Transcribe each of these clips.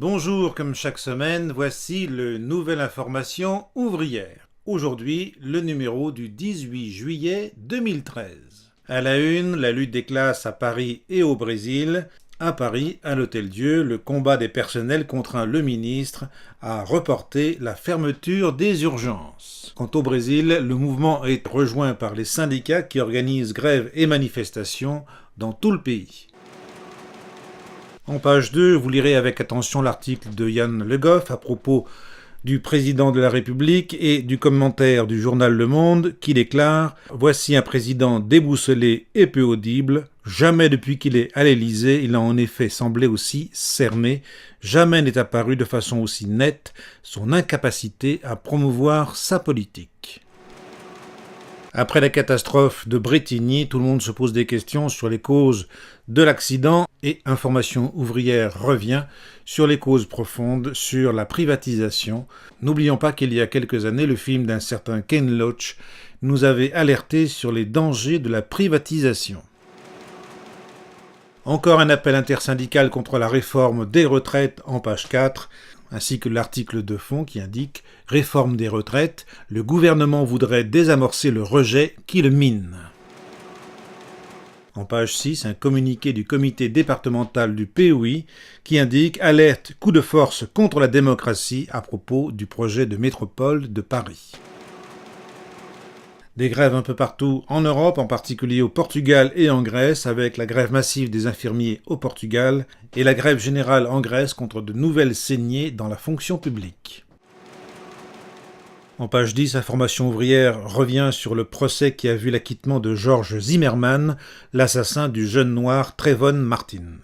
Bonjour, comme chaque semaine, voici le Nouvelle Information ouvrière. Aujourd'hui, le numéro du 18 juillet 2013. À la une, la lutte des classes à Paris et au Brésil. À Paris, à l'Hôtel-Dieu, le combat des personnels contraint le ministre à reporter la fermeture des urgences. Quant au Brésil, le mouvement est rejoint par les syndicats qui organisent grèves et manifestations dans tout le pays. En page 2, vous lirez avec attention l'article de Yann Le Goff à propos du président de la République et du commentaire du journal Le Monde qui déclare « Voici un président déboussolé et peu audible. Jamais depuis qu'il est à l'Élysée, il a en effet semblé aussi cerné. Jamais n'est apparu de façon aussi nette son incapacité à promouvoir sa politique. » Après la catastrophe de Brétigny, tout le monde se pose des questions sur les causes de l'accident et Information ouvrière revient sur les causes profondes, sur la privatisation. N'oublions pas qu'il y a quelques années, le film d'un certain Ken Loach nous avait alerté sur les dangers de la privatisation. Encore un appel intersyndical contre la réforme des retraites en page 4, ainsi que l'article de fond qui indique « Réforme des retraites, le gouvernement voudrait désamorcer le rejet qui le mine ». En page 6, un communiqué du comité départemental du POI qui indique « Alerte coup de force contre la démocratie à propos du projet de métropole de Paris ». Des grèves un peu partout en Europe, en particulier au Portugal et en Grèce, avec la grève massive des infirmiers au Portugal et la grève générale en Grèce contre de nouvelles saignées dans la fonction publique. En page 10, Information ouvrière revient sur le procès qui a vu l'acquittement de George Zimmerman, l'assassin du jeune noir Trayvon Martin.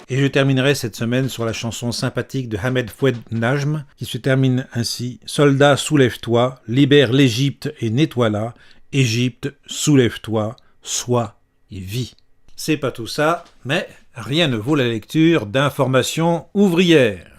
Et je terminerai cette semaine sur la chanson sympathique de Ahmed Foued Najm, qui se termine ainsi « Soldats, soulève-toi, libère l'Égypte et nettoie-la. Égypte, soulève-toi, sois et vis. » C'est pas tout ça, mais rien ne vaut la lecture d'Information ouvrière.